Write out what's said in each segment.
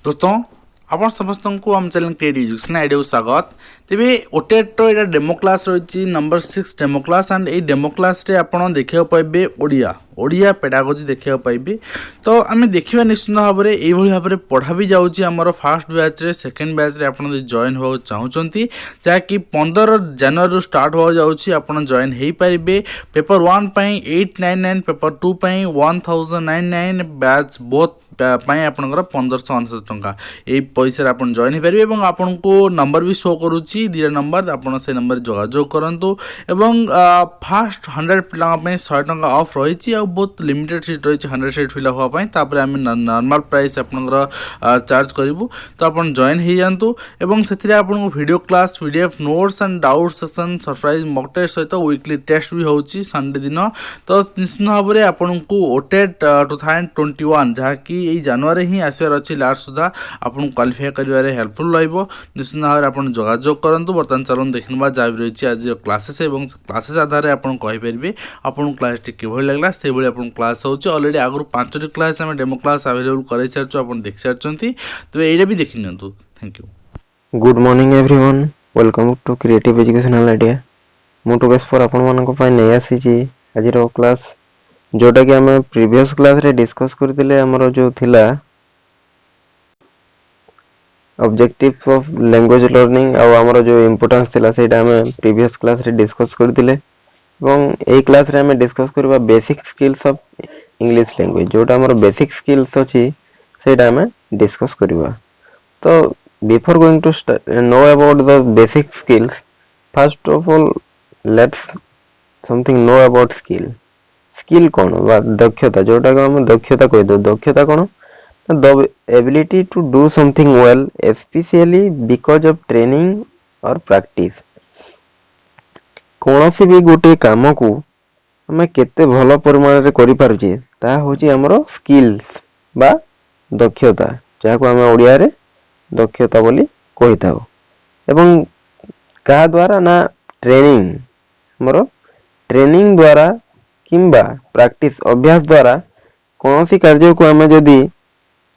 दोस्तों आपण समस्त को आम चैनल क्रिएट एजुकेशन आइडिया स्वागत। तेरे ओटेट ये डेमो क्लास रही नंबर 6 डेमो क्लास एंड ये डेमो क्लास रे आपण देखा पाइबे ओडिया पेडागोजी देखा पाइबे। तो आम देखा निश्चित भाव में यही भाव में पढ़ा भी जाऊँगी आमर फास्ट बैच रे सेकेंड बैच रे आपण जॉइन हो चाहते जहाँकि 15 जनवरी स्टार्ट हो जाऊँगी आपण जॉइन हो पारे। पेपर 1 पाई 899 पेपर 2 पाई 1099 बैच बोथ पाई आपंकर 1599 टंका ये पैसा आप जॉइन हो पारे। और आपन को नंबर भी शो करुच्ची दिटा नंबर आपन से नंबर जोगाजोग करूँ। एवं फास्ट 100 पिला 100 टंका ऑफ रही बहुत लिमिटेड सीट रही 100 सीट फिल हाँपाई आम नॉर्मल प्राइस आपंकर चार्ज करूँ। तो आप जॉइन हो जातु और से आपको video class PDF notes and doubt section surprise mock test सहित वीकली टेस्ट भी होची संडे दिन। तो निश्चित भाव में आपन को ओटेट 2021 जहाँकि यही जनवरी ही आसबार अच्छी लास्ट सुधा आपको क्वालिफाई कर हेल्पफुल रहिबो। निश्चित भाव में आप जोगाजोग करूँ। बर्तमान चलन देखा जहाँ भी रही आज क्लासेस और क्लासेस आधार में आपन कहींपर आपन क्लास टी कि लगला से आप क्लास होची ऑलरेडी आगु 5टी क्लास आम डेमो क्लास अवेलेबल कर सारी आप देख सारी। तो ये भी देखी नि। Thank you. Good morning everyone, welcome to creative educational idea. मु टुकेश पर आपण मानक पय नै आसी आज क्लास जोटा कि आम प्रीवियस क्लास रे डिस्कस करथिले हमरो जो थिला ऑब्जेक्टिव ऑफ लैंग्वेज लर्निंग आ हमरो जो इंपोर्टेंस थिला सेटा हम प्रीवियस क्लास रे डिस्कस करथिले। एवं ए क्लास रे हम डिस्कस करबा basic skills of English language जोटा हमरो बेसिक स्किल्स अछि सेटा हम डिस्कस करबा। तो before going to know about the basic skills, first of all let's something know about skill कौन बा दक्षता जोटा को हम दक्षता कह दो। दक्षता कौन the ability to do something well especially because of training or practice। कौन सी भी गोटे काम को हम केते भल परिमाण रे करि पारुचे ता होची हमरो स्किल्स बा दक्षता जहा को हम ओडिया रे दक्षता बोली कही था। एवं क्या द्वारा ना ट्रेनिंग मोर ट्रेनिंग द्वारा किंबा प्रैक्टिस अभ्यास द्वारा कौन सी कार्य को आम जदि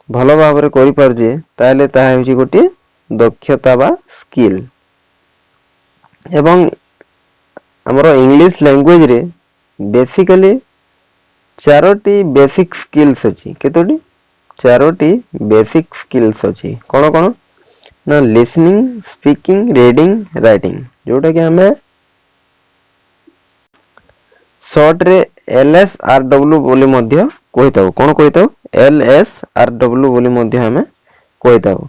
भल भाव में करि पारजे ताले ताहा होची गोटे दक्षता बा स्किल। एवं हमर इंग्लिश लैंग्वेज रे बेसिकली चारोटी बेसिक स्किल्स अछि। केतोटी चारोटी बेसिक स्किल्स अछि। कौन कौन ना लिसनिंग, स्पीकिंग, रीडिंग, राइटिंग जोटा कि हमें शॉर्ट रे LSRW बोली मध्य कहिताउ। कौन कहिताउ LSRW बोली मध्य हमें कहिताउ।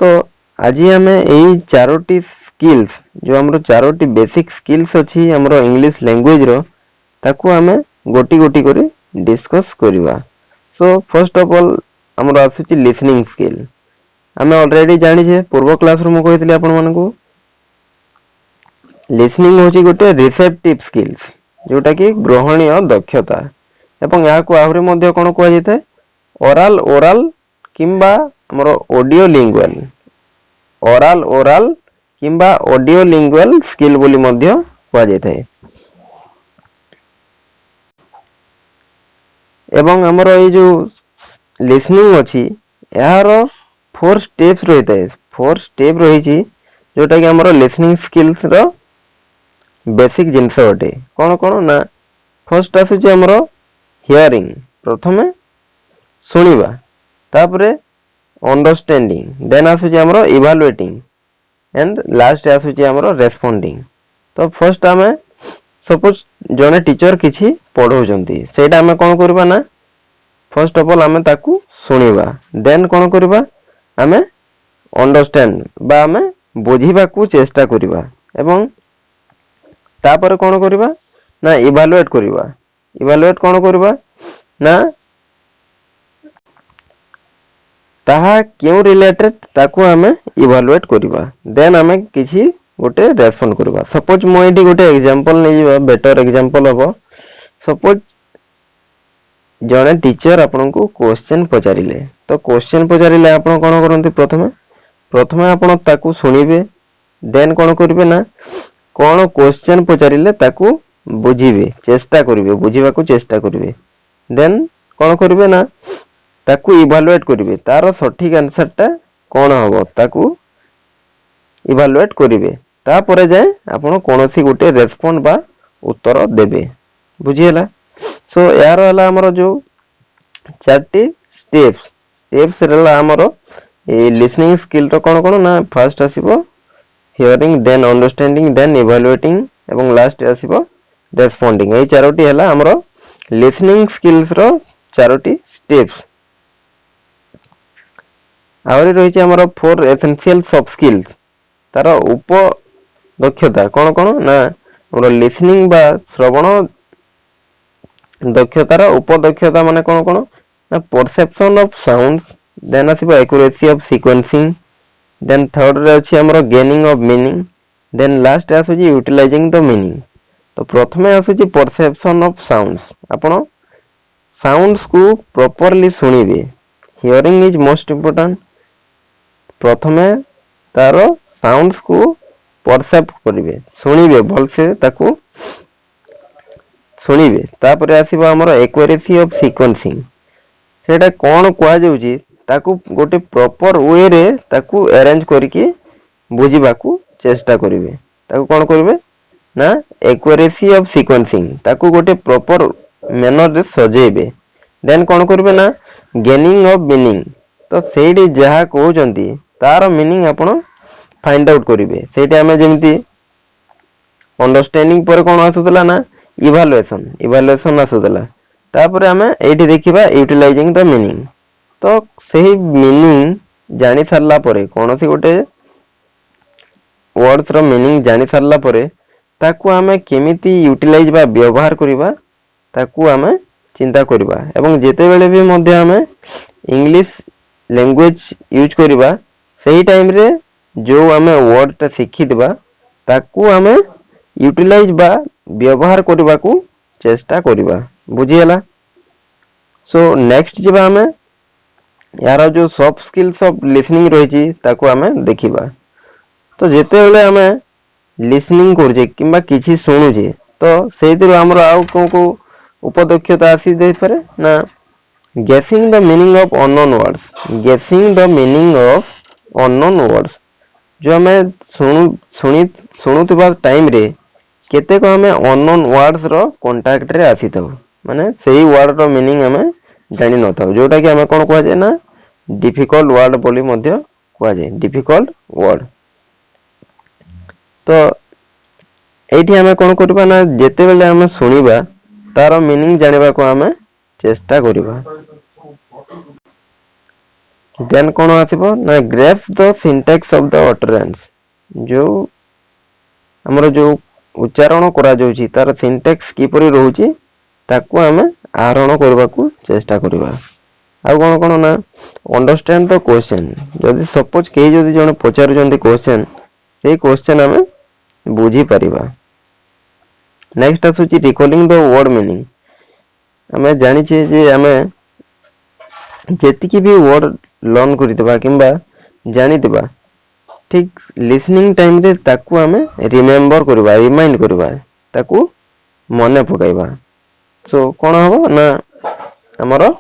तो आज हमें यही चारोटी स्किल्स जो हमरो चारोटी बेसिक स्किल्स अछि हमरो इंग्लिश लैंग्वेज रो ताकू हमें गोटी गोटी करी डिस्कस करबा। सो फर्स्ट ऑफ ऑल हमरो आसुची लिसनिंग स्किल। हमें ऑलरेडी जानि छे पूर्व क्लास रो मु कहितले आपण मानकू लिसनिंग होची गोटे रिसेप्टिव स्किल्स जोटा कि ग्रहणीय दक्षता। एवं या को आहुरी मध्य कोन को जेते ओरल किंबा हमरो ऑडियो लिंगुअल स्किल बोली मध्य को जेते। एवं हमरो ए जो लिसनिंग अछि यार 4 स्टेप्स रहता है। 4 स्टेप रही जोटा कि हमरो लिसनिंग स्किल्स रो बेसिक जिंस अटे। कौन कौन ना फर्स्ट आसुची हमरो हियरिंग प्रथमे सुनिबा तापरे अंडरस्टैंडिंग देन आसुची हमरो इवैल्यूएटिंग एंड लास्ट आसुची हमरो रेस्पोंडिंग। तो फर्स्ट हमें सपोज जने टीचर किछि पढौजंती सेटा हमें कोन करबा ना फर्स्ट ऑफ ऑल हमें ताकू सुनिबा देन कोन करबा हमें अंडरस्टैंड बा हमें बुझीबा को चेष्टा करबा एवं तापर कोन करबा ना इवैल्यूएट करबा। इवैल्यूएट कोन करबा ना ताहा क्यों रिलेटेड ताकू हमें इवैल्यूएट करबा देन हमें किछि गोटे रेस्पोंड करबा। सपोज मो एठी गोटे एग्जांपल नै जिबा बेटर एग्जांपल हबो। सपोज जने टीचर आपन को क्वेश्चन पचारिले तो क्वेश्चन पचारिले आपन कोन करंती प्रथमे आपन ताकू सुनिबे देन कोन करबे ना कोन क्वेश्चन पचारिले ताकू बुझिबे चेष्टा करिवे बुझिबा को चेष्टा करिवे देन कोन करबे ना ताकू इभालुएट करिवे तार सठिक आंसर टा कोन हबो ताकू इभालुएट करिवे तापरे जाय आपण कोनोसी गोटे रेस्पोंड बा उत्तर देबे बुझियला। सो यार हला हमर जो चारटी स्टेप्स रहला हमर ए लिसनिंग स्किल रो कोन कोन ना फर्स्ट आसीबो hearing then understanding then evaluating एवं लास्ट आसीबो रेस्पोंडिंग। ए चारोटी हला हमर लिसनिंग स्किल्स रो चारोटी स्टेप्स। आउरी रहिछि हमर फोर एसेंशियल सॉफ्ट स्किल्स तार उप दक्षता कोन कोन ना हमर लिसनिंग बा श्रवण दक्षतार उप दक्षता माने कोन कोन ना परसेप्शन ऑफ साउंड्स देन आसीबो accuracy of sequencing then third रे अछि हमर gaining of meaning then last आसुची यूटिलाइजिंग द मीनिंग। तो प्रथमे आसुची परसेप्शन ऑफ साउंड्स आपण साउंड्स को प्रॉपर्ली सुनिबे हियरिंग इज मोस्ट इंपोर्टेंट। प्रथमे तार साउंड्स को परसेप्ट करिवे सुनिबे भलसे ताकू सुनिबे तापरे आसीबो हमर एक्यूरेसी ऑफ सीक्वेंसिंग सेटा कोन कोआ जाउची ताकू गोटे प्रॉपर वे रे ताकू अरेंज करके बुझिबाकू चेष्टा करिवे ताकू कोन करिवे ना एक्यूरेसी ऑफ सीक्वेंसिंग ताकू गोटे प्रॉपर मैनर रे सजेबे देन कोन करिवे ना गेनिंग ऑफ मीनिंग तो सेडी जहा कहउचंती तार मीनिंग आपण फाइंड आउट करिवे सेटा हमें जेमती अंडरस्टैंडिंग पर कोन आसुतला ना इवैल्यूएशन आसुतला तापरे हमें एठी देखिबा यूटिलाइजिंग द मीनिंग। तो सही मीनिंग जानि सारला परे कोनोसी गोटे वर्ड्स रो मीनिंग जानि सारला परे ताकू हमें केमिति यूटिलाइज बा व्यवहार करिबा ताकू हमें चिंता करिबा एवं जेते बेले भी मध्ये हमें इंग्लिश लैंग्वेज यूज करिबा सही टाइम रे जो हमें वर्ड ता सिखि दिबा ताकू हमें यूटिलाइज बा व्यवहार करिबा को चेष्टा करिबा बुझियला। सो नेक्स्ट जेबा हमें यार जो सॉफ्ट स्किल्स ऑफ लिसनिंग रहिछि ताकू हमें देखिबा। तो जेते बेले हमें लिसनिंग करजे किबा किछि सुनुजे तो सेहितिर हमर आउ को उपदक्षता आसी दे पारे ना गेसिंग the meaning of unknown words गेसिंग the meaning of unknown words जो हमें सुनुतबा टाइम रे केते को हमें अननोन वर्ड्स रो कांटेक्ट रे आसी थाउ माने सेही वर्ड रो मीनिंग हमें जानि न थाउ जोटा कि हमें कोन कहै जे ना डिफिकल्ट वर्ड बोली मध्य कहै जे डिफिकल्ट वर्ड। तो एठी हमें कोन करबा ना जेते बेले हमें सुनिबा तार मीनिंग जानिबा को हमें चेष्टा करिबा देन कोन आसीबो ना grasp the syntax of the utterance जो हमरो जो उच्चारण करा जाउची तार सिंटैक्स किपरि रहउची ताकू हमें आहरण करबा को चेष्टा करिबा। आ कोन कोन ना अंडरस्टैंड द क्वेश्चन जदि सपोज के जदि जने पचारु जंती क्वेश्चन सेही क्वेश्चन हमें बुझी परिबा। नेक्स्ट आसुची रिकॉलिंग द वर्ड मीनिंग हमें जानि छे जे हमें जेतिकी भी वर्ड लर्न करितबा किंबा जानि देबा ठीक लिसनिंग टाइम रे ताकू हमें रिमेंबर करबा रिमाइंड करबा ताकू मने पकाइबा। सो कोन हबो ना हमरो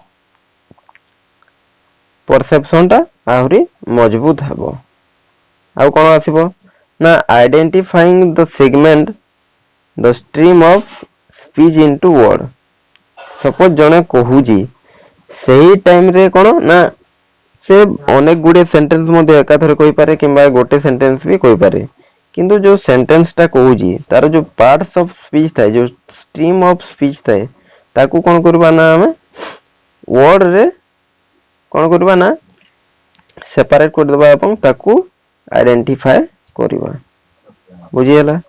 परसेप्शन टा आहुरी मजबूत हबो। आ कोन आसीबो ना identifying the segment the stream of speech into word suppose जने कहूजी सही टाइम रे कोन ना से अनेक गुडे सेंटेंस मध्ये एकाथरे कहि पारे किंबा गोटे सेंटेंस भी कहि पारे किंतु जो सेंटेंस टा कहूजी तार जो पार्ट्स ऑफ स्पीच थाए जो स्ट्रीम ऑफ स्पीच थाए ताकू कोन करबा ना हमें वर्ड रे कोन करबा ना सेपरेट कर देबा अपन ताकू आइडेंटिफाई करबा बुझियला।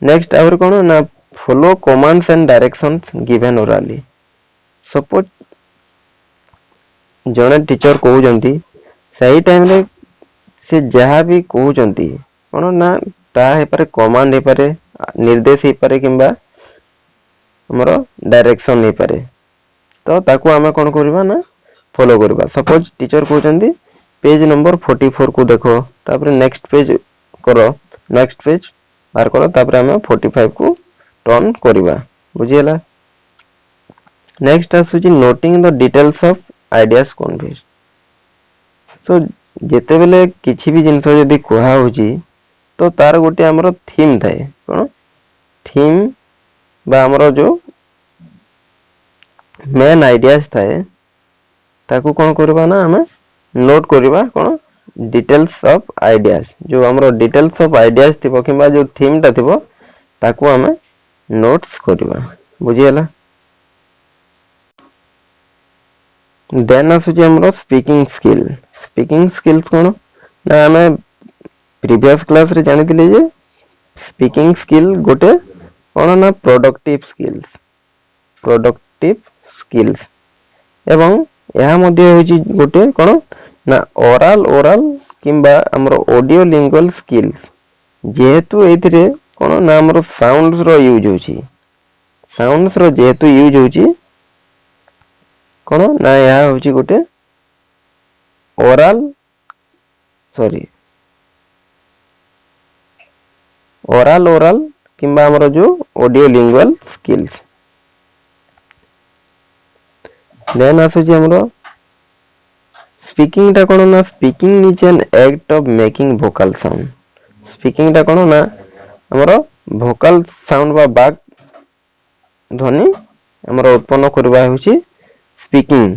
नेक्स्ट आवर कोन ना follow commands and directions given orally suppose जने टीचर कहउजंती सही टाइम रे से जहा भी कहउजंती कोन ना ता हे पारे कमांड हे पारे निर्देश हे पारे किंबा हमरो डायरेक्शन हे पारे तो ताकू हमें कोन करबा ना फॉलो करबा। सपोज टीचर कहउजंती पेज नंबर 44 को देखो तापर नेक्स्ट पेज करो नेक्स्ट पेज बार करो तापर हमें 45 को टर्न करबा बुझियला। नेक्स्ट आसुची noting the details of ideas convey. So जेतेबेले किछि भी जिंस जदि कुहा होची तो तार गोटे हमरो थीम थाए कोन थीम बा हमरो जो मेन आइडियाज थाए ताकू कोन करबा ना हमें नोट करबा कोन डिटेल्स ऑफ आइडियाज जो हमरो डिटेल्स ऑफ आइडियाज थिबो किबा जो थीम ता थिबो ताकू हमें नोट्स करबा बुझियला। देन आसुची हमरो स्पीकिंग स्किल्स कोन ना हमें प्रीवियस क्लास रे जानि दिले जे स्पीकिंग स्किल गोटे कोन ना प्रोडक्टिव स्किल्स एवं यह मध्य होची गोटे कोन ना ओरल किंबा हमरो ऑडियो लिंगुअल स्किल्स जेहेतु एथिरे कोन ना हमरो साउंड्स रो यूज होची साउंड्स रो जेहेतु यूज होची कोन ना यह होची गोटे ओरल किंबा हमरो जो ऑडियो लिंगुअल स्किल्स। देन आसुची हमरो स्पीकिंग टा कोन ना speaking is an act of making vocal sound speaking टा कोन ना हमरो वोकल साउंड बा बाक ध्वनि हमरो उत्पन्न करबा होची स्पीकिंग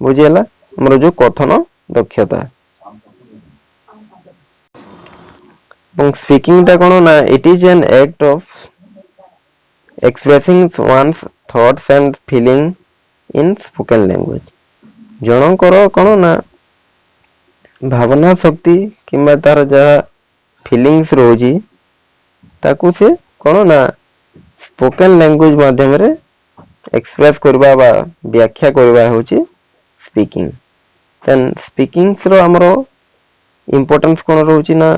बुझियला हमरो जो कथन दक्षता और स्पीकिंग टा कोन ना it is an act of expressing one's thoughts and feeling in spoken language जनकर कोन ना भावना शक्ति किंबा तार जहा फीलिंग्स रोजी ताकू से कोन ना स्पोकन लैंग्वेज माध्यम रे एक्सप्रेस करबा बा व्याख्या करबा होची स्पीकिंग। देन स्पीकिंग्स रो हमरो इंपोर्टेंस कोन रहउची ना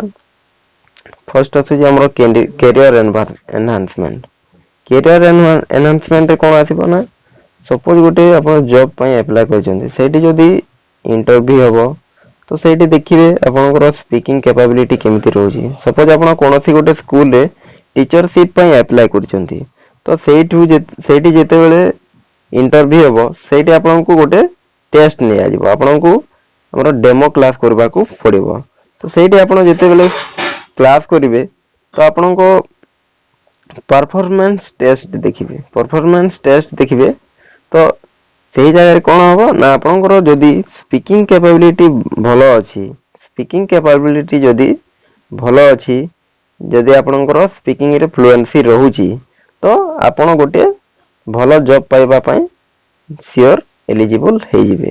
फर्स्ट आसुची हमरो कैरियर एनहांसमेंट रे कोन आसीबो ना सपोज गोटे अपन जॉब पई अप्लाई करछन्ती सेठी जदी इंटरव्यू हबो तो सेठी देखिबे आपनकर स्पीकिंग कैपेबिलिटी केमिति रहउची सपोज आपण कोनोसी गोटे स्कूल रे टीचरशिप पई अप्लाई करछन्ती तो सेठी जेते बेले इंटरव्यू हबो सेठी आपनको गोटे टेस्ट नै आजिबो आपनको हमरो डेमो क्लास करबा को पड़िबो तो सेठी आपण जेते बेले क्लास करिवे तो आपनको परफॉर्मेंस टेस्ट देखिबे तो सही जगह कोन हबो ना आपनकर जदी स्पीकिंग कैपेबिलिटी भलो अछि जदी आपनकर स्पीकिंग रे फ्लुएंसी रहउची तो आपण गोटे भलो जॉब पाइबा पई श्योर एलिजिबल हे जिवे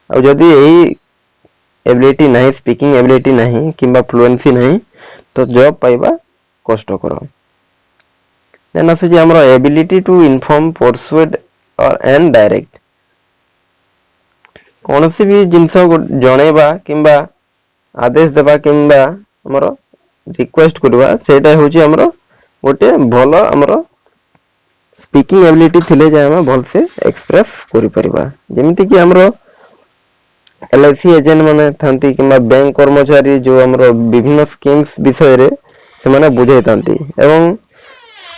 आ जदी एही एबिलिटी नहीं स्पीकिंग एबिलिटी नहीं किंबा फ्लुएंसी नहीं तो जॉब पाइबा कष्ट करो। देन आसुची हमरो एबिलिटी टू इन्फॉर्म परसुएड और एंड डायरेक्ट कोनोसी भी जिंस जणेबा किंबा आदेश देबा किंबा हमरो रिक्वेस्ट करबा सेटा होची हमरो गोटे भलो हमरो स्पीकिंग एबिलिटी थिले जे हम भल से एक्सप्रेस करि परिबा जेमिति कि हमरो एलआईसी एजेंट माने थांती किंबा बैंक कर्मचारी जो हमरो विभिन्न स्कीम्स विषय रे से माने बुझाई थांती एवं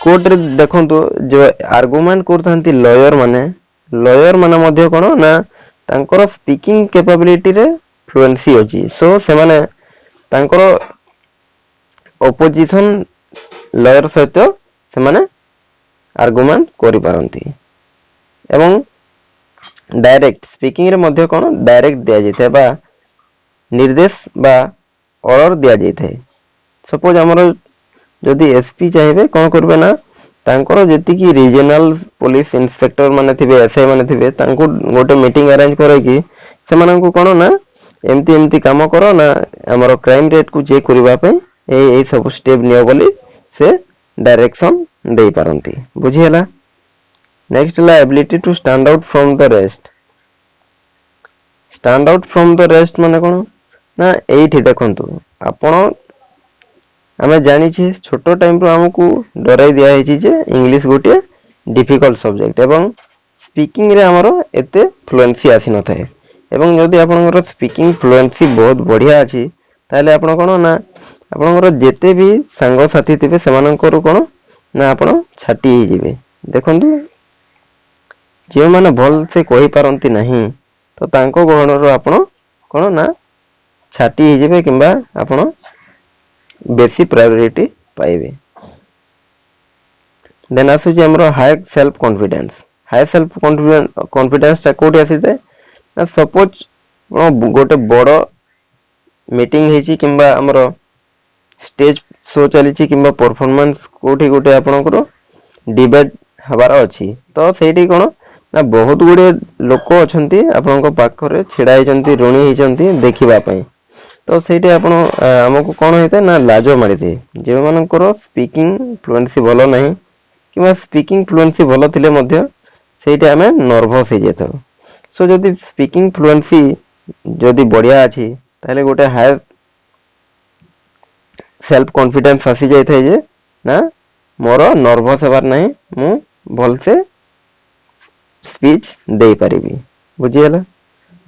कोर्ट रे देखंतु जो आर्गुमेंट करथांती लॉयर माने मध्य कोन ना तांकर स्पीकिंग कैपेबिलिटी रे फ्लुएंसी अछि सो से माने तांकर ओपोजिशन लॉयर सहित से माने आर्गुमेंट करि पारंती एवं डायरेक्ट स्पीकिंग रे मध्य कोन डायरेक्ट दिया जेते बा निर्देश बा ऑर्डर दिया जेते सपोज हमरो जदी एसपी चाहेबे कोन करबे ना तांकर जेति की रीजनल पुलिस इंस्पेक्टर माने थिबे एसआई माने थिबे तांको गोटे मीटिंग अरेंज करे कि से मानन को कोन ना एमती काम करो ना हमरो क्राइम रेट को चेक करबा पे ए सब स्टेप नियो बोली से डायरेक्शन दे पारंती बुझियला। नेक्स्ट ला ability to stand out from the rest माने कोन ना एठी देखंतु आपण हमें जानी छे छोटो टाइम रो हमकु डराई दिया है जे इंग्लिश गोटे डिफिकल्ट सब्जेक्ट एवं स्पीकिंग रे हमरो एते फ्लुएंसी आसी न थाए एवं जदि आपनकर स्पीकिंग फ्लुएंसी बहुत बढ़िया अछि ताले आपण कोन ना आपनकर जेते भी संग साथी थिबे सेमानकर कोन ना आपण छाटी हिजिबे देखंतु जे माने भल से कहि पारंती नहीं तो तांको गहणरू आपण कोन ना छाटी हे जेबे किंबा आपण बेसी प्रायोरिटी पाइबे। देन आसुची हमरो high self confidence. High self confidence ता कोठी आसीते ना सपोज गोटे बड़ मीटिंग हेची किंबा हमरो स्टेज शो चलीची किंबा परफॉर्मेंस कोठी गोटे आपनकर डिबेट हबार अछि तो सेठी कोन ना बहुत गुडे लोक अछंती आपनक पाखरे छिडा हिचंती ऋणी हिचंती देखिबा पई तो सेठी आपण हमकु कोन हेते ना लाजो मारिते जे मानकर स्पीकिंग फ्लुएंसी भलो नाही किंबा स्पीकिंग फ्लुएंसी भलो थिले मध्य सेठी हमें नर्वस हे जेतो। सो जदि स्पीकिंग फ्लुएंसी जदि बढ़िया अछि ताले गोटे हाई सेल्फ कॉन्फिडेंस आसी जाय थे जे ना मोर नर्वस हेबार नाही मु भल से स्पीच दे पारिबी बुझियला।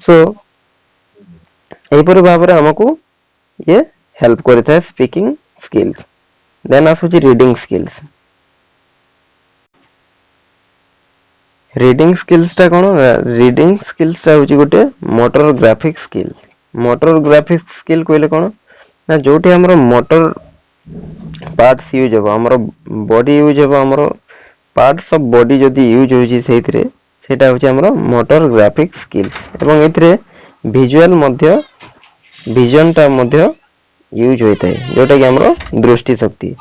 सो एपरि भाबरे हमकु ये हेल्प करता है स्पीकिंग स्किल्स। देन आसुची रीडिंग स्किल्स। रीडिंग स्किल्स ता कोन रीडिंग स्किल्स ता होची गोटे motor graphic skill. Motor graphic skill कोइले कोन ना जोठी हमरो मोटर पार्ट्स यूज हो हमरो बॉडी यूज हो हमरो पार्ट्स ऑफ बॉडी जदी यूज होची सेइतरे सेटा होची हमरो मोटर ग्राफिक स्किल्स एवं एतरे विजुअल मध्य विजन ता मध्य यूज होता है जोटा कि हमरो दृष्टि शक्ति।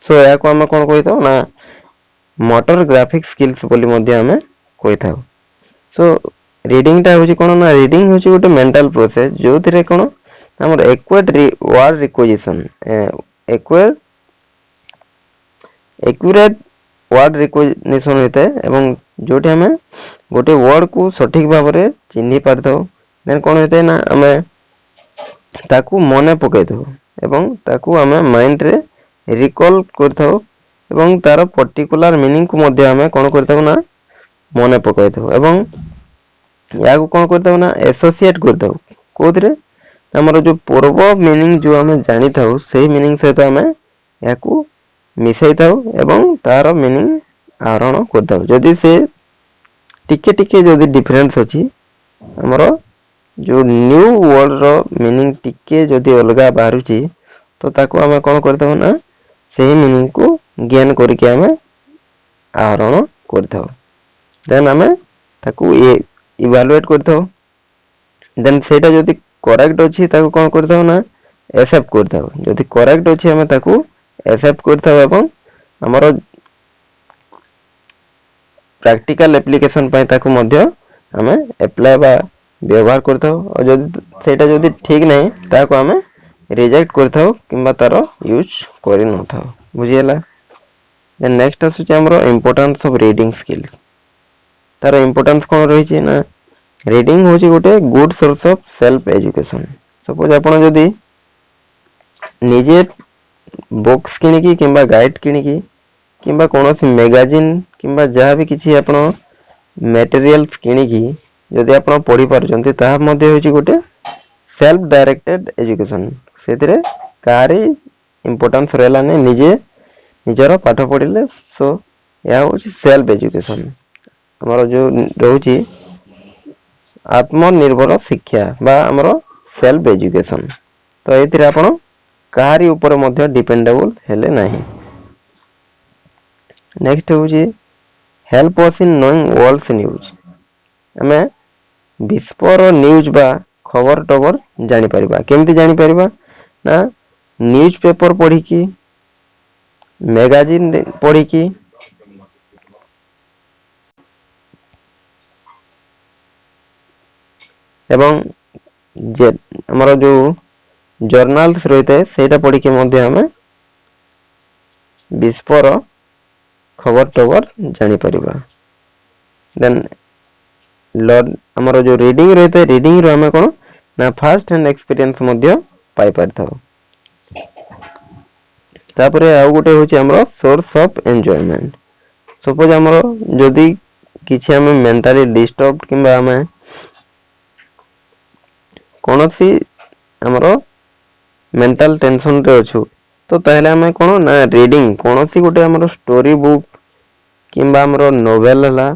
सो या को हम कोन कहितो ना मोटर ग्राफिक स्किल्स बोली मध्य हमें कहिथाउ। सो रीडिंग ता होची कोन ना रीडिंग होची गोटे मेंटल प्रोसेस जो थिरे कोन हमर एक्वेट word requisition accurate word recognition होता है एवं जोटी हमें गोटे वर्ड को सठिक भाव में चिन्हि पारथौ। देन कोन होता है ना हमें ताकू मने पकई दो एवं ताकू हमें माइंड रे रिकॉल करथौ एवं तार पर्टिकुलर मीनिंग को मध्य हमें कोन करथौ ना मने पकई दो एवं या को कोन करथौ ना एसोसिएट करथौ कोथरे हमर जो पूर्व मीनिंग जो हमें जानि थाउ सेही मीनिंग सहित हमें याकू मिसई थाउ एवं तार मीनिंग आहरण करथाउ। जदि से टिके टिके जदि डिफरेंस अछि हमरो जो न्यू वर्ड रो मीनिंग टिके जदि अलगा बाहरुची तो ताको हमें कोन करथाउ ना सेही मीनिंग को ज्ञान करके हमें आहरण करथाउ। देन हमें ताकू इवैल्यूएट करथाउ। देन सेटा जदि करेक्ट अछि ताको कोन करथाउ ना एक्सेप्ट करथाउ। जदि करेक्ट अछि हमें ताको एक्सेप्ट करथाउ एवं हमरो प्रैक्टिकल एप्लीकेशन पय ताको मध्य हमें अप्लाई बा व्यवहार करथाउ और जदि सेटा जदि ठीक नै ताको हमें रिजेक्ट करथाउ किंबा तारो यूज करि न थाउ बुझियला। देन नेक्स्ट आसुची हमरो इंपोर्टेंस ऑफ रीडिंग स्किल्स। तारो इंपोर्टेंस कोन रही छी ना रीडिंग होची गोटे good source of self education. Suppose आपण जदि निजे बुक्स किनिकी किंबा गाइड किनिकी किंबा कोनोसी मैगजीन किंबा जहाँ भी किछि आपण मटेरियल्स किनिकी जदि आपण पढी पारुचंती ताहा मध्ये होची गोटे सेल्फ डायरेक्टेड एजुकेशन। सेतिरे कारी इंपोर्टेंस रहला ने निजे निजरो पाठ पढिले सो या होची सेल्फ एजुकेशन। हमरो जो रहउची आत्मनिर्भर शिक्षा बा हमरो सेल्फ एजुकेशन तो एतिरे आपण कारी ऊपर मध्ये डिपेंडेबल हेले नाही। नेक्स्ट होची help us in knowing worlds news. हमें विश्वर न्यूज बा खबर टबर जानि परिबा केमति जानि परिबा ना न्यूज पेपर पढी की मैगजीन पढी की एवं जे हमरो जो जर्नल्स रहते हैं सेटा पढ़ी के मध्य हमें विश्वर खबर टबर जानि परिबा। देन हमरो जो रीडिंग रहते हैं रीडिंग रो हमें कोन ना फर्स्ट हैंड एक्सपीरियंस मध्य पाई परथाउ। तापरे आउ गोटे होची हमरो सोर्स ऑफ एन्जॉयमेंट। सपोज हमरो जदी किछि हमें मेंटली डिस्टर्ब किंबा हमें कोनोसी हमरो मेंटल टेंशन रे अछु तो ताहले हमें कोन ना रीडिंग कोनोसी गोटे हमरो स्टोरी बुक किंबा हमरो नोवेल हला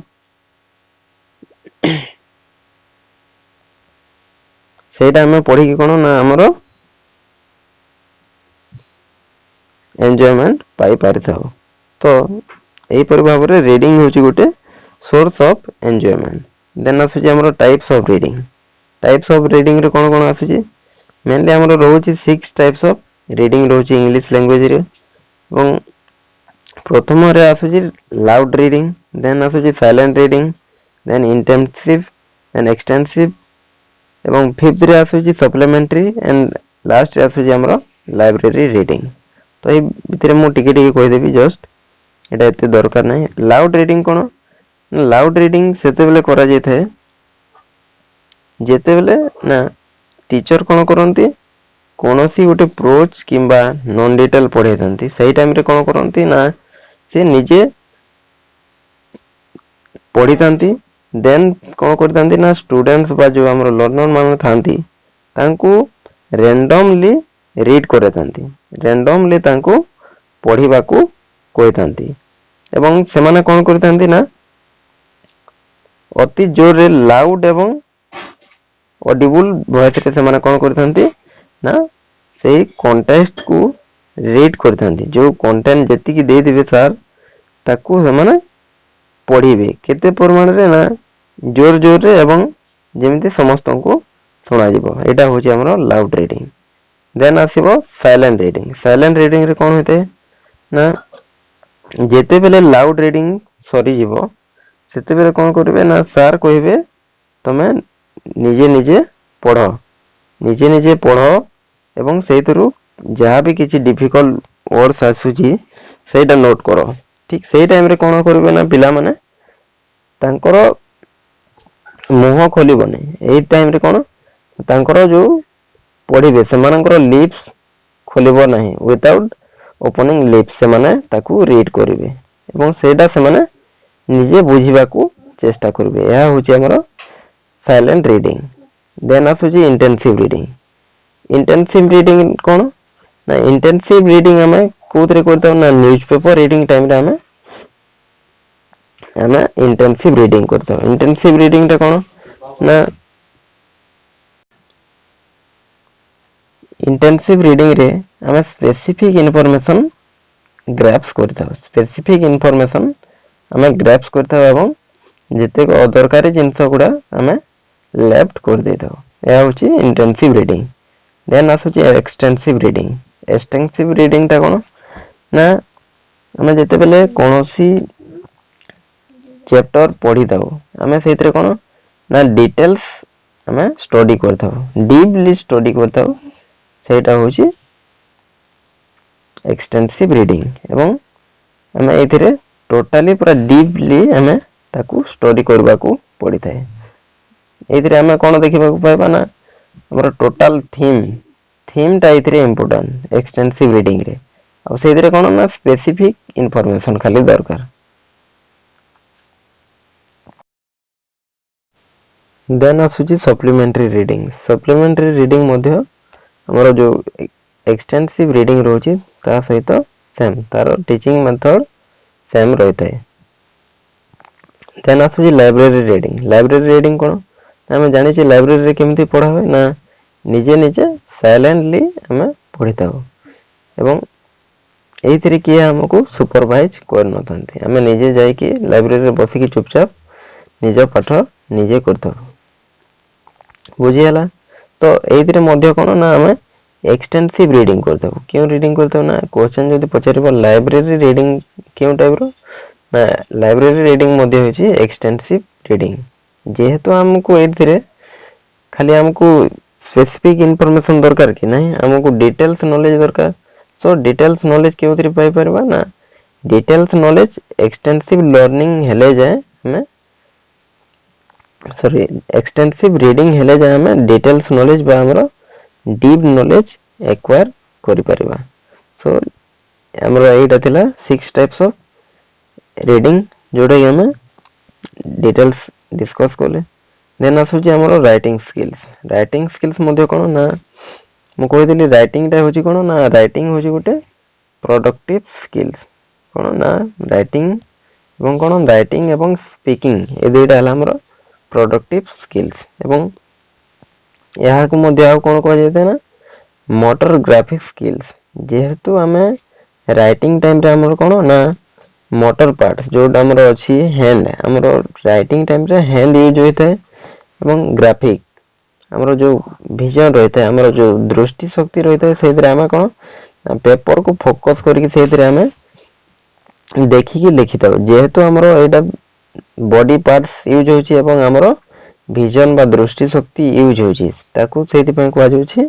ସେଇଟା ଆମେ ପଢିକି କଣ ନା ଆମର ଏନ୍ଜୟମେଣ୍ଟ ପାଇପାରିଥାଉ। ତ ଏହିପରି ଭାବରେ ରିଡିଂ ହେଉଛି ଗୋଟେ ସୋର୍ସ ଅଫ୍ ଏନ୍ଜୟମେଣ୍ଟ। ଦେନ୍ ଆସୁଛି ଆମର types of reading. Types of ରିଡିଂରେ କଣ କଣ ଆସୁଛି? ମେନଲି ଆମର ରହୁଛି 6 ଟାଇପ୍ସ ଅଫ୍ ରିଡିଂ ରହୁଛି ଇଂଲିଶ ଲାଙ୍ଗୁଏଜରେ। ଏବଂ ପ୍ରଥମରେ ଆସୁଛି ଲାଉଡ୍ ରିଡିଂ, ଦେନ୍ ଆସୁଛି silent reading, then intensive, then extensive, ଏବଂ ଫିଫ୍ଥରେ ଆସୁଛି ସପ୍ଲିମେଣ୍ଟାରୀ, ଏଣ୍ଡ ଲାଷ୍ଟରେ ଆସୁଛି ଆମର ଲାଇବ୍ରେରୀ ରିଡିଂ। ତ ଏଇ ଭିତରେ ମୁଁ ଟିକେ ଟିକେ କହିଦେବି ଜଷ୍ଟ, ଏଇଟା ଏତେ ଦରକାର ନାହିଁ। ଲାଉଡ୍ ରିଡିଂ କଣ? ଲାଉଡ୍ ରିଡିଂ ସେତେବେଳେ କରାଯାଇଥାଏ ଯେତେବେଳେ ନା ଟିଚର କଣ କରନ୍ତି, କୌଣସି ଗୋଟେ ପ୍ରୋଜ୍ କିମ୍ବା ନନ୍ ଡିଟେଲ ପଢେଇଥାନ୍ତି। ସେଇ ଟାଇମରେ କଣ କରନ୍ତି ନା ସେ ନିଜେ ପଢିଥାନ୍ତି, ଦେନ୍ କଣ କରିଥାନ୍ତି ନା ଷ୍ଟୁଡେଣ୍ଟସ୍ ବା ଯୋଉ ଆମର ଲର୍ଣ୍ଣର ମାନେ ଥାନ୍ତି ତାଙ୍କୁ ରେଣ୍ଡମଲି ରିଡ୍ କରାଇଥାନ୍ତି, ରେଣ୍ଡମଲି ତାଙ୍କୁ ପଢିବାକୁ କହିଥାନ୍ତି। ଏବଂ ସେମାନେ କଣ କରିଥାନ୍ତି ନା ଅତି ଜୋରରେ ଲାଉଡ୍ ଏବଂ ଅଡିବୁଲ ଭଏସରେ ସେମାନେ କଣ କରିଥାନ୍ତି ନା ସେଇ କଣ୍ଟେକ୍ସଟକୁ ରିଡ୍ କରିଥାନ୍ତି। ଯୋଉ କଣ୍ଟେଣ୍ଟ ଯେତିକି ଦେଇଥିବେ ସାର୍ ତାକୁ ସେମାନେ ପଢିବେ। କେତେ ପରିମାଣରେ ନା ଜୋର ଜୋରରେ ଏବଂ ଯେମିତି ସମସ୍ତଙ୍କୁ ଶୁଣାଯିବ। ଏଇଟା ହଉଛି ଆମର ଲାଉଡ୍ ରିଡିଂ। ଦେନ୍ ଆସିବ ସାଇଲେଣ୍ଟ ରିଡିଂ। ସାଇଲେଣ୍ଟ ରିଡିଂରେ କଣ ହୋଇଥାଏ ନା ଯେତେବେଳେ ଲାଉଡ୍ ରିଡିଂ ସରିଯିବ ସେତେବେଳେ କଣ କରିବେ ନା ସାର୍ କହିବେ ତମେ ନିଜେ ନିଜେ ପଢ, ନିଜେ ନିଜେ ପଢ ଏବଂ ସେଇଥିରୁ ଯାହା ବି କିଛି ଡିଫିକଲ୍ଟ ୱାର୍ଡସ୍ ଆସୁଛି ସେଇଟା ନୋଟ୍ କର। ଠିକ ସେଇ ଟାଇମରେ କଣ କରିବେ ନା ପିଲାମାନେ ତାଙ୍କର ମୁହଁ ଖୋଲିବନି। ଏଇ ଟାଇମରେ କଣ ତାଙ୍କର ଯୋଉ ପଢିବେ ସେମାନଙ୍କର ଲିପ୍ସ ଖୋଲିବ ନାହିଁ। ୱିଦାଉଟ୍ ଓପନିଂ ଲିପ୍ସ ସେମାନେ ତାକୁ ରିଡ୍ କରିବେ ଏବଂ ସେଇଟା ସେମାନେ ନିଜେ ବୁଝିବାକୁ ଚେଷ୍ଟା କରିବେ। ଏହା ହଉଛି ଆମର ସାଇଲେଣ୍ଟ ରିଡିଂ। ଦେନ୍ ଆସୁଛି ଇଣ୍ଟେନ୍ସିଭ୍ ରିଡିଂ। ଇଣ୍ଟେନ୍ସିଭ୍ ରିଡିଂ କଣ ନା ଇଣ୍ଟେନ୍ସିଭ୍ ରିଡିଂ ଆମେ କୋଉଥିରେ କରିଥାଉ ନା ନ୍ୟୁଜ ପେପର ରିଡିଂ ଟାଇମରେ ଆମେ ଇଣ୍ଟେନ୍ସିଭ୍ ରିଡିଂ କରିଥାଉ। ଇଣ୍ଟେନ୍ସିଭ୍ ରିଡିଂଟା କଣ ନା ଇଣ୍ଟେନ୍ସିଭ୍ ରିଡିଂରେ ଆମେ ସ୍ପେସିଫିକ୍ ଇନଫର୍ମେସନ ଗ୍ରାସ୍ପ କରିଥାଉ। ସ୍ପେସିଫିକ୍ ଇନଫର୍ମେସନ ଆମେ ଗ୍ରାସ୍ପ କରିଥାଉ ଏବଂ ଯେତେକ ଅଦରକାରୀ ଜିନିଷ ଗୁଡା ଆମେ ଲେଫ୍ଟ କରିଦେଇଥାଉ। ଏହା ହଉଛି ଇଣ୍ଟେନ୍ସିଭ୍ ରିଡିଂ। ଦେନ୍ ଆସୁଛି ଏକ୍ସଟେନ୍ସିଭ୍ ରିଡିଂ। ଏକ୍ସଟେନ୍ସିଭ୍ ରିଡିଂଟା କଣ ନା ଆମେ ଯେତେବେଳେ କୌଣସି ଚ୍ୟାପ୍ଟର ପଢିଥାଉ ଆମେ ସେଇଥିରେ କଣ ନା ଡିଟେଲ୍ସ ଆମେ ଷ୍ଟଡି କରିଥାଉ, ଡିପଲି ଷ୍ଟଡି କରିଥାଉ। ସେଇଟା ହଉଛି ଏକ୍ସଟେନ୍ସିଭ୍ ରିଡିଂ ଏବଂ ଆମେ ଏଇଥିରେ ଟୋଟାଲି ପୁରା ଡିପଲି ଆମେ ତାକୁ ଷ୍ଟଡି କରିବାକୁ ପଡିଥାଏ। ଏଇଥିରେ ଆମେ କଣ ଦେଖିବାକୁ ପାଇବା ନା ଆମର ଟୋଟାଲ ଥିମଟା ଏଇଥିରେ ଇମ୍ପୋର୍ଟାଣ୍ଟ ଏକ୍ସଟେନ୍ସିଭ୍ ରିଡିଂରେ। ଆଉ ସେଇଥିରେ କଣ ନା ସ୍ପେସିଫିକ୍ ଇନଫର୍ମେସନ ଖାଲି ଦରକାର। ଦେନ୍ ଆସୁଛି ସପ୍ଲିମେଣ୍ଟାରୀ ରିଡିଂ। ସପ୍ଲିମେଣ୍ଟାରୀ ରିଡିଂ ମଧ୍ୟ ଆମର ଯୋଉ ଏକ୍ସଟେନ୍ସିଭ୍ ରିଡିଂ ରହୁଛି ତା ସହିତ ସେମ୍, ତାର ଟିଚିଂ ମେଥଡ ସେମ୍ ରହିଥାଏ। ଦେନ୍ ଆସୁଛି ଲାଇବ୍ରେରୀ ରିଡିଂ। ଲାଇବ୍ରେରୀ ରିଡିଂ କଣ ଆମେ ଜାଣିଛେ ଲାଇବ୍ରେରୀରେ କେମିତି ପଢା ହୁଏ ନା ନିଜେ ନିଜେ ସାଇଲେଣ୍ଟଲି ଆମେ ପଢିଥାଉ ଏବଂ ଏଇଥିରେ କିଏ ଆମକୁ ସୁପରଭାଇଜ କରିନଥାନ୍ତି। ଆମେ ନିଜେ ଯାଇକି ଲାଇବ୍ରେରୀରେ ବସିକି ଚୁପଚାପ ନିଜ ପାଠ ନିଜେ କରିଥାଉ। ବୁଝିହେଲା? ତ ଏଇଥିରେ ମଧ୍ୟ କଣ ନା ଆମେ ଏକ୍ସଟେନ୍ସିଭ୍ ରିଡିଂ କରିଥାଉ। କେଉଁ ରିଡିଂ କରିଥାଉ ନା କ୍ୱେଶ୍ଚନ ଯଦି ପଚାରିବ ଲାଇବ୍ରେରୀ ରିଡିଂ କେଉଁ ଟାଇପର ନା ଲାଇବ୍ରେରୀ ରିଡିଂ ମଧ୍ୟ ହେଉଛି ଏକ୍ସଟେନ୍ସିଭ୍ ରିଡିଂ। ଯେହେତୁ ଆମକୁ ଏଇଥିରେ ଖାଲି ଆମକୁ ସ୍ପେସିଫିକ୍ ଇନଫର୍ମେସନ ଦରକାର କି ନାହିଁ, ଆମକୁ ଡିଟେଲ୍ସ ନଲେଜ ଦରକାର। ସୋ ଡିଟେଲ୍ସ ନଲେଜ କେଉଁଥିରେ ପାଇପାରିବା ନା ଡିଟେଲ୍ସ ନଲେଜ ଏକ୍ସଟେନ୍ସିଭ୍ ଲର୍ଣ୍ଣିଂ ହେଲେ ଯାଏ ଆମେ ଏକ୍ସଟେନ୍ସିଭ୍ ରିଡିଂ ହେଲେ ଯାଏ ଆମେ ଡିଟେଲ୍ସ ନଲେଜ ବା ଆମର ଡିପ୍ ନଲେଜ ଏକ୍ୱାର କରିପାରିବା। ସୋ ଆମର ଏଇଟା ଥିଲା 6 ଟାଇପ୍ସ ଅଫ ରିଡିଂ ଯୋଉଟା କି ଆମେ ଡିଟେଲ୍ସ ଡିସ୍କସ୍ କଲେ। ଦେନ୍ ଆସୁଛି ଆମର ରାଇଟିଂ ସ୍କିଲ୍ସ। ରାଇଟିଂ ସ୍କିଲ୍ସ ମଧ୍ୟ କଣ ନା ମୁଁ କହିଥିଲି ରାଇଟିଂଟା ହେଉଛି କଣ ନା ରାଇଟିଂ ହେଉଛି ଗୋଟେ ପ୍ରଡକ୍ଟିଭ ସ୍କିଲ୍ସ। କଣ ନା ରାଇଟିଂ ଏବଂ ସ୍ପିକିଂ ଏ ଦୁଇଟା ହେଲା ଆମର ପ୍ରଡକ୍ଟିଭ ସ୍କିଲ୍ସ ଏବଂ ଏହାକୁ ମଧ୍ୟ ଆଉ କ'ଣ କୁହାଯାଇଥାଏ ନା ମୋଟର ଗ୍ରାଫିକ୍ ସ୍କିଲ୍ସ। ଯେହେତୁ ଆମେ ରାଇଟିଂ ଟାଇମରେ ଆମର କ'ଣ ନା ମୋଟର ପାର୍ଟ ଯୋଉଟା ଆମର ଅଛି ହ୍ୟାଣ୍ଡ, ଆମର ରାଇଟିଂ ଟାଇମରେ ହ୍ୟାଣ୍ଡ ୟୁଜ୍ ହୋଇଥାଏ ଏବଂ ଗ୍ରାଫିକ୍ ଆମର ଯୋଉ ଭିଜନ ରହିଥାଏ, ଆମର ଯୋଉ ଦୃଷ୍ଟି ଶକ୍ତି ରହିଥାଏ, ସେଇଥିରେ ଆମେ କ'ଣ ପେପରକୁ ଫୋକସ୍ କରିକି ସେଇଥିରେ ଆମେ ଦେଖିକି ଲେଖିଥାଉ। ଯେହେତୁ ଆମର ଏଇଟା ବଡି ପାର୍ଟସ ୟୁଜ୍ ହେଉଛି ଏବଂ ଆମର ଭିଜନ ବା ଦୃଷ୍ଟି ଶକ୍ତି ୟୁଜ୍ ହେଉଛି, ତାକୁ ସେଇଥିପାଇଁ କୁହାଯାଉଛି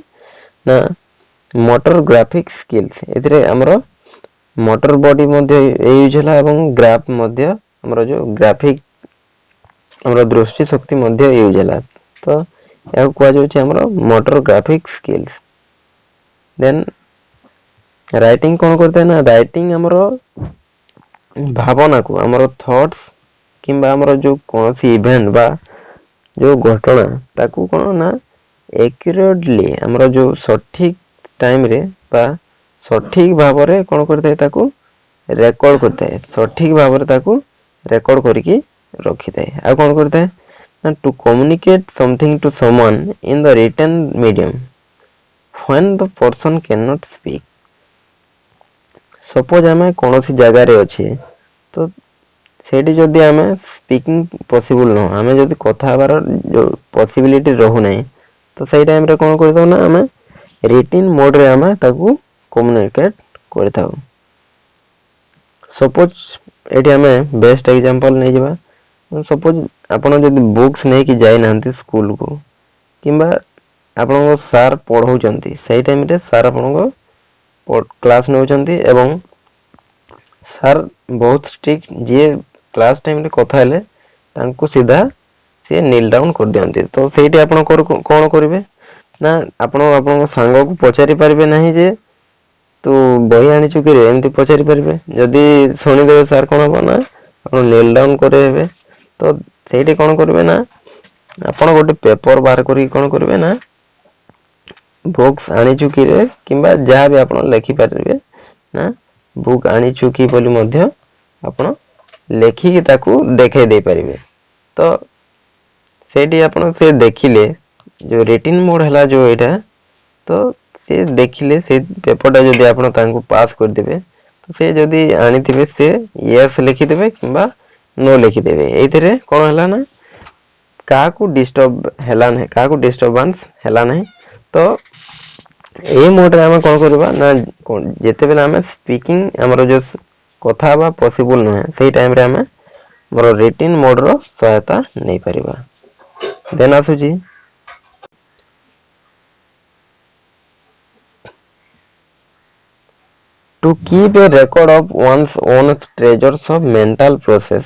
ନା ମୋଟର ଗ୍ରାଫିକ୍ ସ୍କିଲ୍ସ। ଏଥିରେ ଆମର ମୋଟର ବଡି ମଧ୍ୟ ୟୁଜ୍ ହେଲା ଏବଂ ଗ୍ରାଫ ମଧ୍ୟ ଆମର ଯୋଉ ଗ୍ରାଫିକ୍ ଆମର ଦୃଷ୍ଟି ଶକ୍ତି ମଧ୍ୟ ୟୁଜ୍ ହେଲା, ତ ଏହାକୁ କୁହାଯାଉଛି ଆମର ମୋଟର ଗ୍ରାଫିକ୍ ସ୍କିଲ୍ସ। ଦେନ୍ ରାଇଟିଂ କ'ଣ କରିଥାଏ ନା ରାଇଟିଂ ଆମର ଭାବନାକୁ, ଆମର ଥଟ୍ସ କିମ୍ବା ଆମର ଯୋଉ କୌଣସି ଇଭେଣ୍ଟ ବା ଯୋଉ ଘଟଣା ତାକୁ କ'ଣ ନା ଏକ୍ୟୁରେଟଲି ଆମର ଯୋଉ ସଠିକ ଟାଇମରେ ବା ସଠିକ ଭାବରେ କ'ଣ କରିଥାଏ, ତାକୁ ରେକର୍ଡ କରିଥାଏ, ସଠିକ ଭାବରେ ତାକୁ ରେକର୍ଡ କରିକି ରଖିଥାଏ। ଆଉ କ'ଣ କରିଥାଏ ନା to communicate something to someone in the written medium when the person cannot speak। Suppose ଆମେ କୌଣସି ଜାଗାରେ ଅଛେ, ତ ସେଇଠି ଯଦି ଆମେ ସ୍ପିକିଂ ପସିବୁଲ ନୁହଁ, ଆମେ ଯଦି କଥା ହେବାର ଯୋଉ ପସିବିଲିଟି ରହୁନାହିଁ, ତ ସେଇ ଟାଇମରେ କ'ଣ କରିଥାଉ ନା ଆମେ ରିଟିନ୍ ମୋଡରେ ଆମେ ତାକୁ କମ୍ୟୁନିକେଟ୍ କରିଥାଉ। ସପୋଜ ଏଠି ଆମେ ବେଷ୍ଟ ଏକ୍ଜାମ୍ପଲ ନେଇଯିବା। ସପୋଜ ଆପଣ ଯଦି ବୁକ୍ସ ନେଇକି ଯାଇନାହାନ୍ତି ସ୍କୁଲକୁ, କିମ୍ବା ଆପଣଙ୍କ ସାର୍ ପଢ଼ଉଛନ୍ତି, ସେଇ ଟାଇମରେ ସାର୍ ଆପଣଙ୍କ କ୍ଲାସ୍ ନେଉଛନ୍ତି ଏବଂ ସାର୍ ବହୁତ ଷ୍ଟ୍ରିକ୍ଟ, ଯିଏ କ୍ଲାସ୍ ଟାଇମରେ କଥା ହେଲେ ତାଙ୍କୁ ସିଧା ସିଏ ନିଲ୍ ଡାଉନ୍ କରିଦିଅନ୍ତି। ତ ସେଇଠି ଆପଣ କ'ଣ କରିବେ ନା ଆପଣ ଆପଣଙ୍କ ସାଙ୍ଗକୁ ପଚାରି ପାରିବେ ନାହିଁ ଯେ ତୁ ବହି ଆଣିଛୁ କିରେ, ଏମିତି ପଚାରି ପାରିବେ। ଯଦି ଶୁଣିଦେବେ ସାର୍ କ'ଣ ହବ ନା ଆପଣ ନିଲ୍ ଡାଉନ୍ କରିବେ। ତ ସେଇଠି କ'ଣ କରିବେ ନା ଆପଣ ଗୋଟେ ପେପର ବାହାର କରିକି କ'ଣ କରିବେ ନା ବୁକ୍ସ ଆଣିଛୁ କିରେ କିମ୍ବା ଯାହା ବି ଆପଣ ଲେଖିପାରିବେ ନା ବୁକ୍ ଆଣିଛୁ କି ବୋଲି ମଧ୍ୟ ଆପଣ ଲେଖିକି ତାକୁ ଦେଖେଇ ଦେଇପାରିବେ। ତ ସେଇଠି ଆପଣ ସେ ଦେଖିଲେ ଯୋଉ ରିଟିନ୍ ମୋଡ୍ ହେଲା ଯୋଉ ଏଇଟା, ତ ସେ ଦେଖିଲେ ସେଇ ପେପରଟା ଯଦି ଆପଣ ତାଙ୍କୁ ପାସ୍ କରିଦେବେ, ତ ସେ ଯଦି ଆଣିଥିବେ ସେ ୟେସ୍ ଲେଖିଦେବେ କିମ୍ବା नो ଲେଖିଦେବେ। ଏଇଥିରେ କ'ଣ ହେଲା ନା କାହାକୁ ଡିଷ୍ଟର୍ବାନ୍ସ ହେଲା ନାହିଁ। ତ ଏଇ ମୋଡରେ ଆମେ କ'ଣ କରିବା ନା ଯେତେବେଳେ ଆମେ ସ୍ପିକିଂ ଆମର ଯୋଉ କଥା ହେବା ପସିବୁଲ ନୁହେଁ, ସେଇ ଟାଇମରେ ଆମେ ଆମର ରିଟିନ୍ ମୋଡର ସହାୟତା ନେଇପାରିବା। ଦେନ୍ ଆସୁଛି to keep a record of one's own treasures of mental process।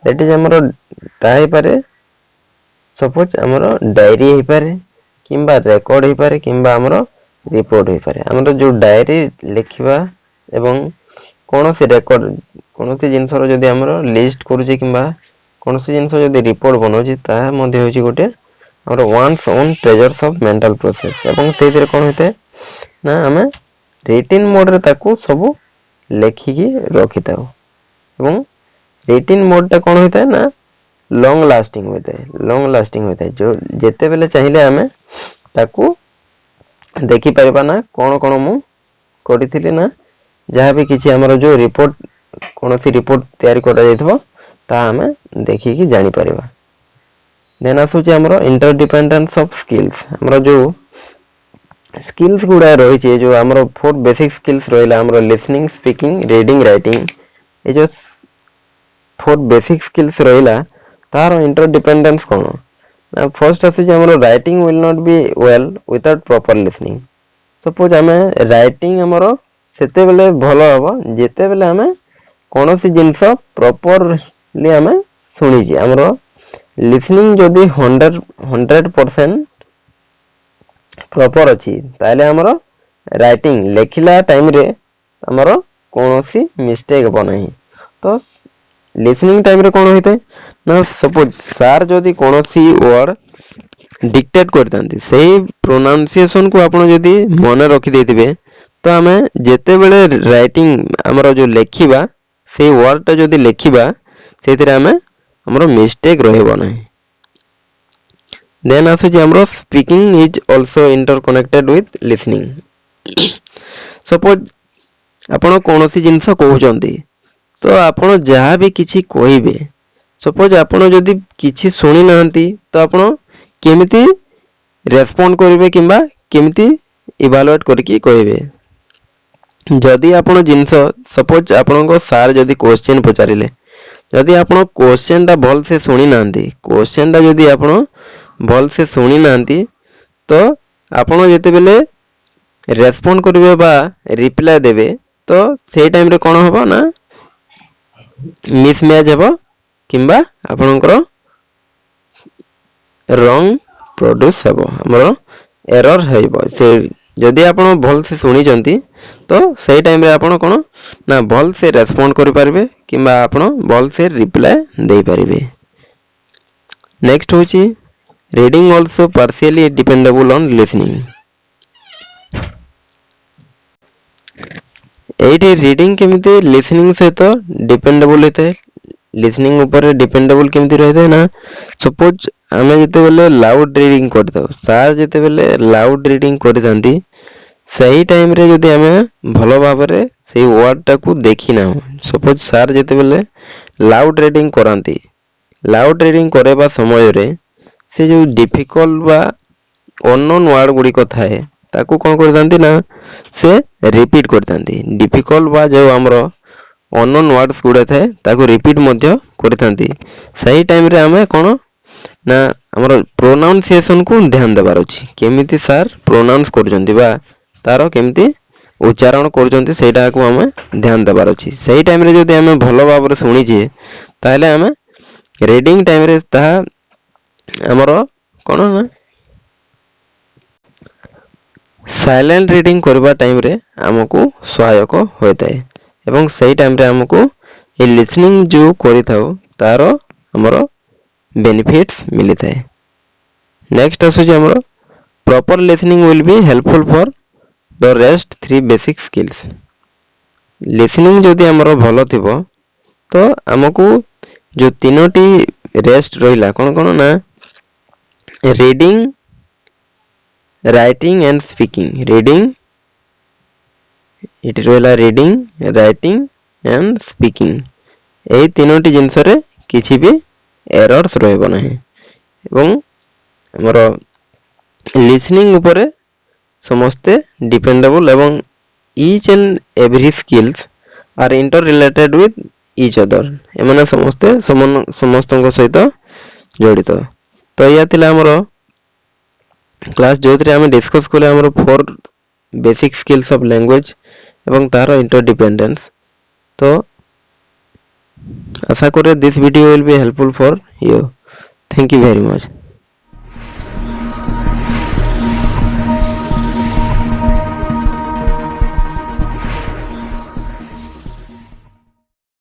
that is ଆମର ତାହା ହେଇପାରେ, ସପୋଜ ଆମର ଡାଏରୀ ହେଇପାରେ କିମ୍ବା ରେକର୍ଡ ହେଇପାରେ କିମ୍ବା ଆମର ରିପୋର୍ଟ ହେଇପାରେ। ଆମର ଯୋଉ ଡାଏରୀ ଲେଖିବା ଏବଂ କୌଣସି ରେକର୍ଡ, କୌଣସି ଜିନିଷର ଯଦି ଆମର ଲିଷ୍ଟ କରୁଛେ କିମ୍ବା କୌଣସି ଜିନିଷ ଯଦି ରିପୋର୍ଟ ବନାଉଛି, ତାହା ମଧ୍ୟ ହେଉଛି ଗୋଟେ ଆମର one's own treasures of mental process. ଏବଂ ସେଇଥିରେ କ'ଣ ହୋଇଥାଏ ନା ଆମେ ରିଟିନ୍ ମୋଡରେ ତାକୁ ସବୁ ଲେଖିକି ରଖିଥାଉ। ଏବଂ ରିଟିନ୍ ମୋଡଟା କ'ଣ ହୋଇଥାଏ ନା ଲଙ୍ଗ ଲାଷ୍ଟିଂ ହୋଇଥାଏ। ଯୋଉ ଯେତେବେଳେ ଚାହିଁଲେ ଆମେ ତାକୁ ଦେଖିପାରିବା ନା କ'ଣ ମୁଁ କରିଥିଲି, ନା ଯାହା ବି କିଛି ଆମର ଯୋଉ ରିପୋର୍ଟ, କୌଣସି ରିପୋର୍ଟ ତିଆରି କରାଯାଇଥିବ ତାହା ଆମେ ଦେଖିକି ଜାଣିପାରିବା। ଦେନ୍ ଆସୁଛି ଆମର ଇଣ୍ଟରଡିପେଣ୍ଡେନ୍ସ ଅଫ୍ ସ୍କିଲ୍ସ। ଆମର ଯୋଉ ସ୍କିଲ୍ସ ଗୁଡା ରହିଛି, ଯୋଉ ଆମର 4 ବେସିକ ସ୍କିଲ୍ସ ରହିଲା, ଆମର ଲିସନିଂ, ସ୍ପିକିଂ, ରିଡିଂ, ରାଇଟିଂ, ଏ ଯୋଉ 4 ବେସିକ ସ୍କିଲ୍ସ ରହିଲା, ତାର ଇଣ୍ଟରଡିପେଣ୍ଡେନ୍ସ କ'ଣ ନା ଫର୍ଷ୍ଟ ଆସୁଛି ଆମର writing will not be well without proper listening. Suppose ଆମେ ରାଇଟିଂ ଆମର ସେତେବେଳେ ଭଲ ହବ ଯେତେବେଳେ ଆମେ କୌଣସି ଜିନିଷ ପ୍ରପରଲି ଆମେ ଶୁଣିଛେ। ଆମର ଲିସନିଂ ଯଦି 100% ପ୍ରପର ଅଛି, ତାହେଲେ ଆମର ରାଇଟିଂ ଲେଖିଲା ଟାଇମରେ ଆମର କୌଣସି ମିଷ୍ଟେକ୍ ହେବ ନାହିଁ। ତ ଲିସନିଂ ଟାଇମରେ କ'ଣ ହୋଇଥାଏ ନା ସପୋଜ ସାର୍ ଯଦି କୌଣସି ୱାର୍ଡ ଡିକ୍ଟେଟ୍ କରିଥାନ୍ତି, ସେଇ ପ୍ରୋନାଉନ୍ସିଏସନକୁ ଆପଣ ଯଦି ମନେ ରଖିଦେଇଥିବେ, ତ ଆମେ ଯେତେବେଳେ ରାଇଟିଂ ଆମର ଯୋଉ ଲେଖିବା, ସେଇ ୱାର୍ଡଟା ଯଦି ଲେଖିବା, ସେଇଥିରେ ଆମର ମିଷ୍ଟେକ୍ ରହିବ ନାହିଁ। देन आसुची हमरो speaking is also interconnected with listening. Suppose आपण कोनोसी जिंस कहउचंती तो आपण जहा भी किछि कहिबे, सपोज आपण जदि किछि सुनि नांती तो आपण केमिति रेस्पोंड करिवे किंबा केमिति इवैल्यूएट करके कहिबे। जदि आपण जिंस सपोज आपनको सार जदि क्वेश्चन पचारिले, जदि आपण क्वेश्चन टा भल से सुनि नांती, क्वेश्चन टा जदि आपण भल से सुनि नांती तो आपण जेते बेले रेस्पोंड करिवे बा रिप्लाई देबे तो सेही टाइम रे कोन होबो ना मिसमैच हेबो किंबा आपनकर रॉन्ग प्रोड्यूस हेबो, हमरो एरर हेबो। से जदि आपण भल से सुनि जंती तो सेही टाइम रे आपण कोन ना भल से रेस्पोंड करि पारबे किंबा आपण भल से रिप्लाई देई पारबे। नेक्स्ट होची reading also partially dependable on listening. एठी रीडिंग केमिति लिसनिंग सहित डिपेंडेबल होते, लिसनिंग ऊपर डिपेंडेबल केमिति रहते ना, सपोज आमे जेते बेले लाउड रीडिंग करता, सार जेते बेले लाउड रीडिंग करथांती सही टाइम रे जदि आमे भलो भाबरे सेही वर्ड टाकू देखि ना, सपोज सार जेते बेले लाउड रीडिंग करांती, लाउड रीडिंग करेबा समय रे से जो डिफिकल्ट बा अननोन वर्ड गुडी को थाए ताकू कोन करथांती ना से रिपीट करथांती। डिफिकल्ट बा जो हमरो अननोन वर्ड्स गुडे थाए ताकू रिपीट मध्य करथांती। सही टाइम रे आमे कोन ना हमरो प्रोनाउंसिएशन को ध्यान देबार अछि, केमिति सार प्रोनाउंस करजंती बा तारो केमिति उच्चारण करजंती सेटा को हमें ध्यान देबार अछि। सही टाइम रे जदि हमें भलो भाबरे सुनि जे ताले हमें रीडिंग टाइम रे ता हमरो कोन ना साइलेंट रीडिंग करबा टाइम रे हमकु सहायक होइताय एवं सही टाइम रे हमकु ए लिसनिंग जो करिथाउ तारो हमरो बेनिफिट्स मिलिथाय। नेक्स्ट आसुची हमरो proper listening will be helpful for the rest 3 basic skills. Listening जदि हमरो भलो थिबो तो हमकु जो तीनोटी रेस्ट रहिला कोन कोन ना reading, writing and speaking. Reading it रहिला रीडिंग, राइटिंग एंड स्पीकिंग, एही तीनोटी जिंस रे किछि भी एरर्स रहबो नाही एवं हमरो लिसनिंग ऊपर समस्ते डिपेंडेबल एवं each and every skills are inter related with each other, एमाने समस्ते समस्तଙ୍କ सहित जड़ित। तो या थिला हमरो क्लास जोथरे हम डिस्कस करले हमरो 4 बेसिक स्किल्स ऑफ लैंग्वेज एवं तार इंटरडिपेंडेंस। तो आशा करे this video will be helpful for you. Thank you very much.